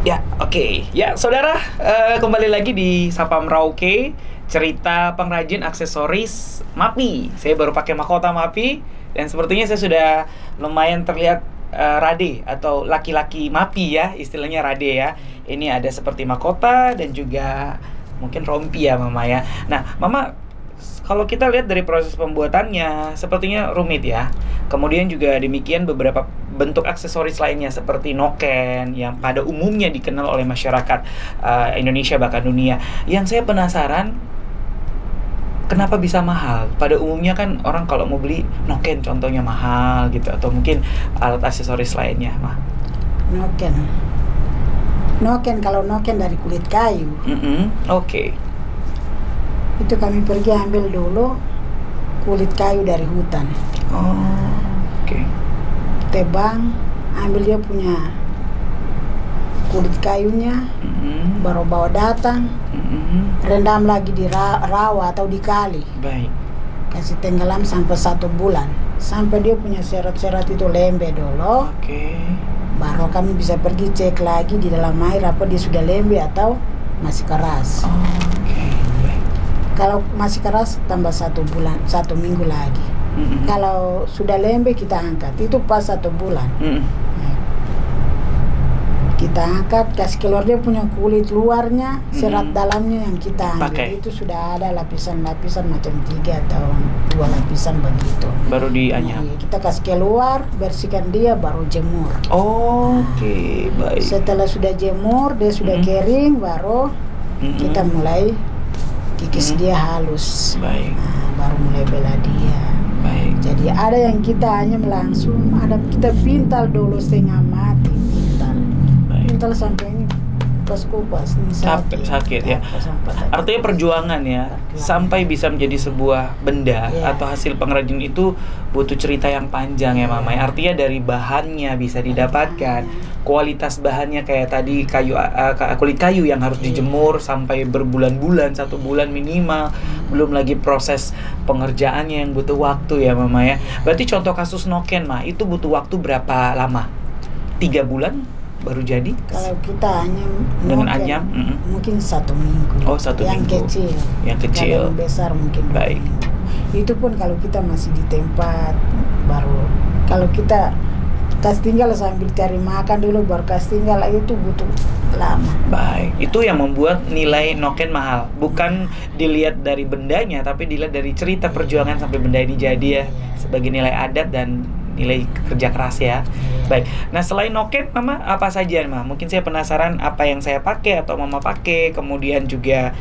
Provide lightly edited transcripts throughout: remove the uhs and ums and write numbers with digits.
Ya, oke. Ya, saudara, kembali lagi di Sapa Merauke, cerita pengrajin aksesoris MAPI. Saya baru pakai mahkota MAPI, dan sepertinya saya sudah lumayan terlihat rade atau laki-laki MAPI ya, istilahnya rade ya. Ini ada seperti mahkota dan juga mungkin rompi ya, Mama ya. Nah, Mama, kalau kita lihat dari proses pembuatannya, sepertinya rumit ya. Kemudian juga demikian beberapa bentuk aksesoris lainnya seperti noken yang pada umumnya dikenal oleh masyarakat Indonesia bahkan dunia. Yang saya penasaran, kenapa bisa mahal? Pada umumnya kan orang kalau mau beli noken contohnya mahal gitu, atau mungkin alat aksesoris lainnya, mah. Noken kalau noken dari kulit kayu. Oke. Itu kami pergi ambil dulu kulit kayu dari hutan. Oke. Tebang, ambil dia punya kulit kayunya, baru bawa datang, rendam lagi di rawa atau di kali. Baik. Kasih tenggelam sampai 1 bulan, sampai dia punya serat-serat itu lembe dulu. Oke. Baru kami bisa pergi cek lagi di dalam air apa dia sudah lembe atau masih keras. Oke. Kalau masih keras tambah 1 bulan, 1 minggu lagi. Kalau sudah lembe kita angkat, itu pas 1 bulan. Kita angkat, kasih keluar dia punya kulit luarnya, serat dalamnya yang kita ambil. Itu sudah ada lapisan-lapisan macam 3 atau 2 lapisan begitu. Baru dianyam. Kita kasih keluar, bersihkan dia, baru jemur. Oke, baik. Setelah sudah jemur, dia sudah kering, baru kita mulai kikis dia halus. Baik. Baru mulai bela dia. Baik. Jadi ada yang kita anyam langsung, ada kita pintal dulu setengah mati, pintal sampai ini kupas ini sakit ya. Artinya perjuangan ya, sampai bisa menjadi sebuah benda atau hasil pengrajin itu butuh cerita yang panjang ya, Mama. Artinya dari bahannya bisa didapatkan, kualitas bahannya kayak tadi kulit kayu yang harus dijemur sampai berbulan-bulan, 1 bulan minimal. Belum lagi proses pengerjaannya yang butuh waktu ya, Mama ya. Berarti contoh kasus noken, Ma, itu butuh waktu berapa lama? 3 bulan baru jadi? Kalau kita anyam dengan anyam mungkin 1 minggu. Oh, 1 minggu. Yang kecil. Kalau besar mungkin. Baik. Itu pun kalau kita masih di tempat, baru kalau kita kasih tinggal sambil cari makan dulu, baru kasih tinggal itu butuh lama. Baik, itu yang membuat nilai noken mahal. Bukan dilihat dari bendanya, tapi dilihat dari cerita perjuangan sampai benda ini jadi ya, sebagai nilai adat dan nilai kerja keras ya. Baik. Nah, selain noken, Mama, apa saja, Ma? Mungkin saya penasaran apa yang saya pakai atau Mama pakai, kemudian juga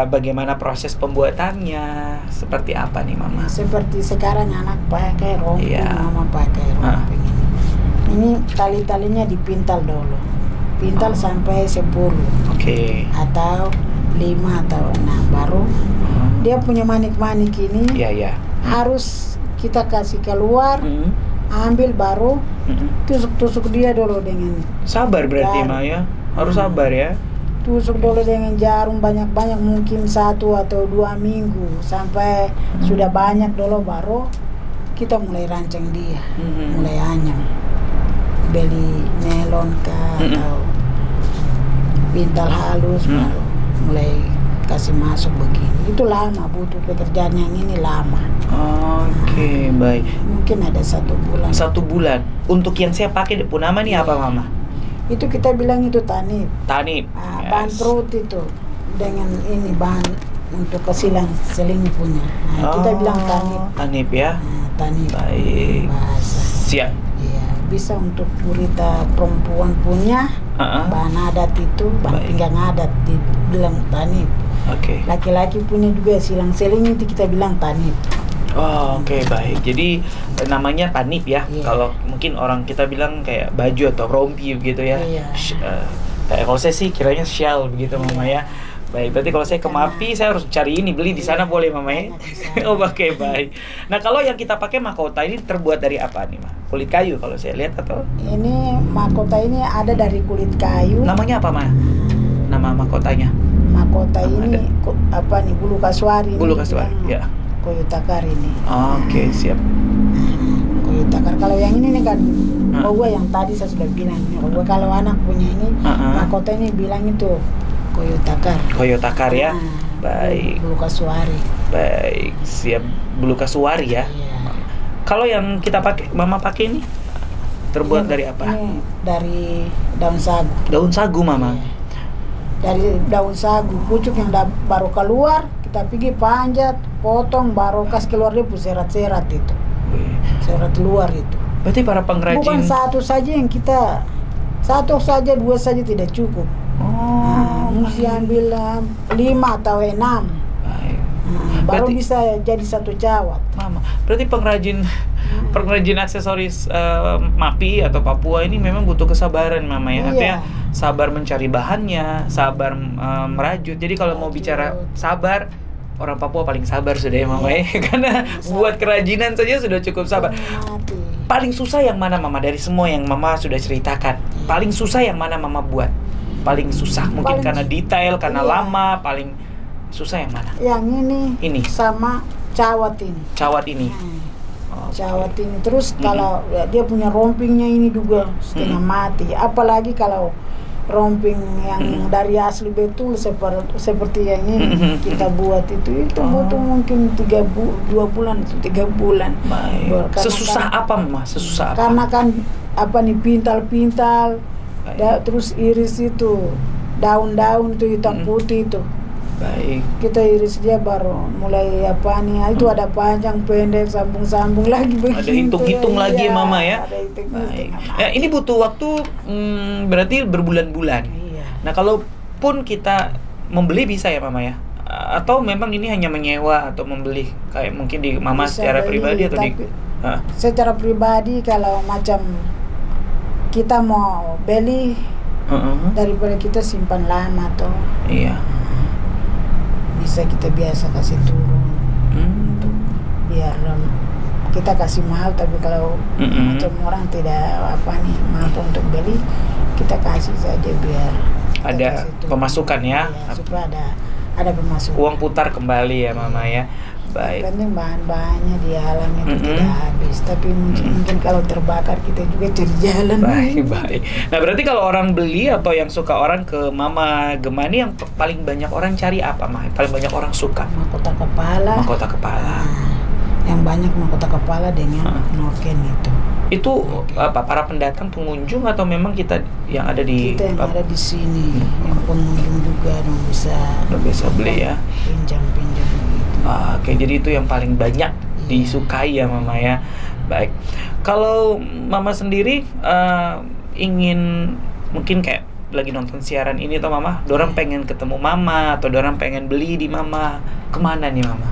bagaimana proses pembuatannya, seperti apa nih, Mama? Seperti sekarang anak pakai rompi, Mama pakai rompi. Ini tali-talinya dipintal dulu. Pintal sampai 10. Oke. Atau 5 atau 6, baru dia punya manik-manik ini. Harus kita kasih keluar, ambil baru tusuk-tusuk dia dulu dengan sabar berarti, Ma ya. Harus sabar ya. Tusuk dulu dengan jarum banyak-banyak, mungkin 1 atau 2 minggu sampai sudah banyak dulu, baru kita mulai rancang dia, mulai anyam. Beli nelon atau pintal halus, baru mulai kasih masuk begini. Itu lama, butuh pekerjaan yang ini lama. Oke, baik. Mungkin ada 1 bulan. 1 bulan. Untuk yang saya pakai Depunama nih apa, Mama? Itu kita bilang itu tanip. Tanip. Bahan perut itu dengan ini bahan untuk seling punya. Kita bilang tanip. Tanip ya. Tanip. Baik. Bahasa. Siap. Iya, bisa untuk gurita perempuan punya bahan adat itu, bahan pinggang adat dibilang tanip. Oke. Laki-laki punya juga silang-seling itu kita bilang tanip. Oke, baik. Jadi namanya tanip ya. Kalau mungkin orang kita bilang kayak baju atau rompi gitu ya. Kayak kalau saya sih kiranya shawl begitu, Mama ya. Baik, berarti kalau saya ke MAPI saya harus cari ini, beli di sana boleh, Mama ya? Oke, baik. Nah, kalau yang kita pakai mahkota ini terbuat dari apa nih, Ma? Kulit kayu kalau saya lihat atau? Ini mahkota ini ada dari kulit kayu. Namanya apa, Ma? Nama mahkotanya? Mahkota ini apa nih, bulu kasuari. Bulu kasuari, ya. Koyo takar ini. Oke, siap. Koyo takar. Kalau yang ini nih kan, gua yang tadi saya sudah bilang. Gua kalau anak punya ini, mahkota ini bilang itu koyo takar. Koyo takar ya. Baik. Bulu kasuari. Baik, siap. Bulu kasuari ya. Iya. Kalau yang kita pakai, Mama pakai ini terbuat dari apa? Ini dari daun sagu. Daun sagu, Mama. Iya. Dari daun sagu, pucuk yang baru keluar, kita pergi panjat, potong, baru kasih keluar dia serat-serat itu. Wih. Serat luar itu. Berarti para pengrajin. Bukan satu saja yang kita, satu saja, dua saja tidak cukup. Mesti ambil 5 atau 6. Baik. Baru Berarti- bisa jadi satu jawat. Mama, berarti pengrajin aksesoris Mapi atau Papua ini memang butuh kesabaran, Mama ya. Iya. Artinya sabar mencari bahannya, sabar merajut. Jadi kalau mau bicara sabar, orang Papua paling sabar sudah ya, Mama ya. Karena buat kerajinan saja sudah cukup sabar. Mati. Paling susah yang mana, Mama, dari semua yang Mama sudah ceritakan? Paling susah yang mana Mama buat? Paling susah mungkin Paling karena detail, karena iya. lama, paling susah yang mana? Yang ini, sama cawat ini. Cawat ini. Hmm. Oh, Cawat ini terus kalau ya, dia punya rompingnya ini juga setengah mati. Apalagi kalau romping yang dari asli betul seperti yang ini kita buat itu butuh mungkin 2 bulan atau 3 bulan. Baik. Sesusah apa, Mama? Sesusah apa? Karena kan nih pintal-pintal, terus iris itu daun-daun itu hitam putih itu. Baik. Kita iris dia baru mulai itu ada panjang, pendek, sambung-sambung lagi begitu. Ada hitung-hitung lagi, Iya, Mama ya. Ada hitung-hitung. Baik. Ya, ini butuh waktu berarti berbulan-bulan. Iya. Nah, kalaupun kita membeli bisa ya, Mama ya? Atau memang ini hanya menyewa atau membeli kayak mungkin di Mama Bisa secara beli, pribadi atau di secara pribadi kalau macam kita mau beli daripada kita simpan lama tuh. Iya. Bisa kita biasa kasih turun untuk biar kita kasih mahal, tapi kalau macam orang tidak mampu untuk beli, kita kasih saja biar ada pemasukan ya. Iya, supaya ada pemasukan. Uang putar kembali ya, Mama ya. Baik. Penting bahan-bahannya di alam itu tidak habis, tapi mungkin kalau terbakar kita juga cari jalan. Baik. Nah, berarti kalau orang beli atau yang suka orang ke Mama Gemani, yang paling banyak orang cari apa, Mah? Paling banyak orang suka? Mahkota kepala. Mahkota kepala. Yang banyak mahkota kepala dengan noken itu. Itu apa? Para pendatang, pengunjung, atau memang kita yang ada di? Kita yang ada di sini, yang pengunjung juga dong bisa beli ya. Pinjam gitu. Oke, jadi itu yang paling banyak disukai ya, Mama ya. Baik. Kalau Mama sendiri ingin mungkin kayak lagi nonton siaran ini, atau Mama, dorang pengen ketemu Mama atau dorang pengen beli di Mama, kemana nih, Mama?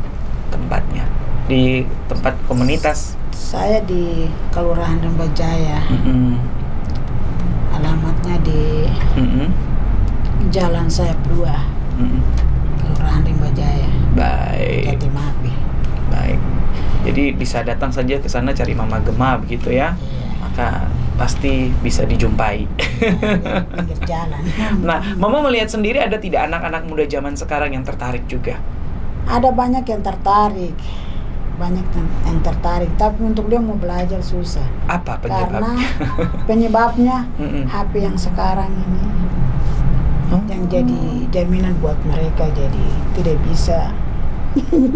Tempatnya di tempat komunitas. Saya di Kelurahan Rembajaya. Alamatnya di Jalan Sayap 2. Kelurahan Rembajaya. Baik. Jati Mapi. Baik. Jadi bisa datang saja ke sana cari Mama Gema begitu ya. Iya. Maka pasti bisa dijumpai. Pinggir jalan. Nah, Mama melihat sendiri ada tidak anak-anak muda zaman sekarang yang tertarik juga? Ada banyak yang tertarik. Tapi untuk dia mau belajar susah. Apa penyebabnya? Karena penyebabnya HP yang sekarang ini yang jadi jaminan buat mereka, jadi tidak bisa.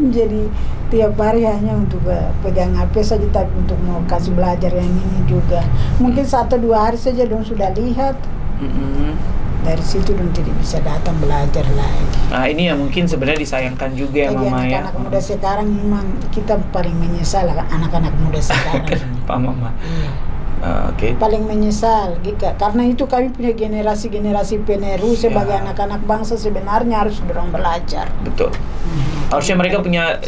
Jadi tiap hari hanya untuk pegang HP saja, tapi untuk mau kasih belajar yang ini juga mungkin 1-2 hari saja dong sudah lihat. Dari situ dong tidak bisa datang belajar lagi. Nah, ini yang mungkin sebenarnya disayangkan juga ya, Mama ya. Anak-anak muda sekarang memang kita paling menyesal anak-anak muda sekarang. Pak Mama. Iya. Oke. Paling menyesal karena itu kami punya generasi penerus sebagai anak-anak bangsa, sebenarnya harus dorong belajar. Betul. Harusnya mereka punya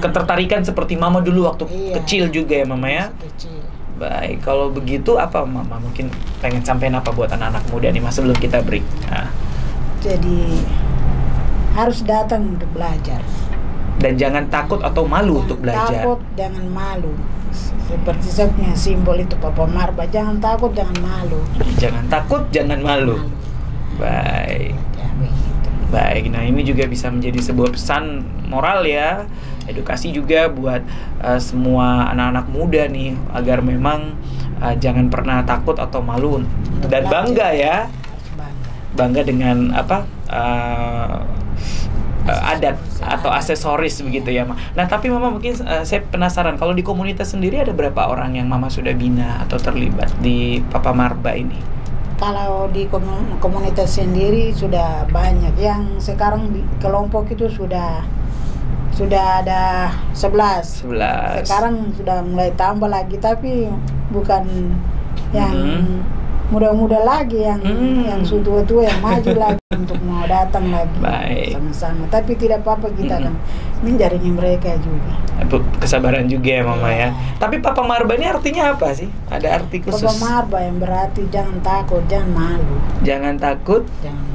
ketertarikan seperti Mama dulu waktu kecil juga ya, Mama ya. Kecil. Baik, kalau begitu apa Mama mungkin pengen sampein apa buat anak-anak muda nih, Mas, sebelum kita break? Jadi harus datang untuk belajar. Dan jangan takut atau malu untuk belajar. Takut, jangan malu. Seperti saya punya simbol itu Papa Marba, jangan takut, jangan malu. Jangan takut, jangan malu. Baik. Baik, nah ini juga bisa menjadi sebuah pesan moral ya, edukasi juga buat semua anak-anak muda nih, agar memang jangan pernah takut atau malu dan bangga ya. bangga dengan apa adat atau aksesoris begitu ya, Ma. Nah, tapi Mama mungkin saya penasaran kalau di komunitas sendiri ada berapa orang yang Mama sudah bina atau terlibat di Papa Marba ini? Kalau di komunitas sendiri sudah banyak. Yang sekarang di kelompok itu sudah ada 11. Sekarang sudah mulai tambah lagi, tapi bukan yang muda-muda lagi, yang tua-tua yang maju lagi untuk mau datang lagi sama-sama. Tapi tidak apa-apa, kita akan menjaringin mereka juga. Kesabaran juga ya, Mama ya. Tapi Papa Marba ini artinya apa sih? Ada arti khusus? Papa Marba yang berarti jangan takut, jangan malu. Jangan takut,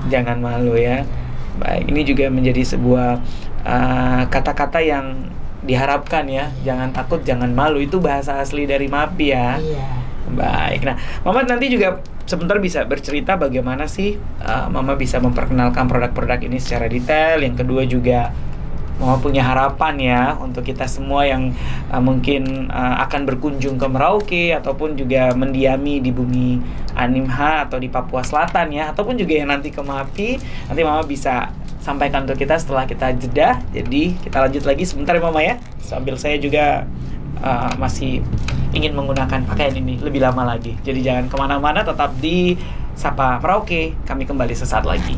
jangan malu ya. Baik, ini juga menjadi sebuah kata-kata yang diharapkan ya. Jangan takut, jangan malu. Itu bahasa asli dari MAPI ya. Iya. Baik, nah Mama nanti juga sebentar bisa bercerita bagaimana sih Mama bisa memperkenalkan produk-produk ini secara detail. Yang kedua juga Mama punya harapan ya untuk kita semua yang mungkin akan berkunjung ke Merauke ataupun juga mendiami di bumi Animha atau di Papua Selatan ya, ataupun juga yang nanti ke MAPI, nanti Mama bisa sampaikan untuk kita setelah kita jeda. Jadi kita lanjut lagi sebentar ya Mama ya, sambil saya juga masih ingin menggunakan pakaian ini lebih lama lagi. Jadi jangan kemana-mana, tetap di Sapa Merauke. Kami kembali sesaat lagi.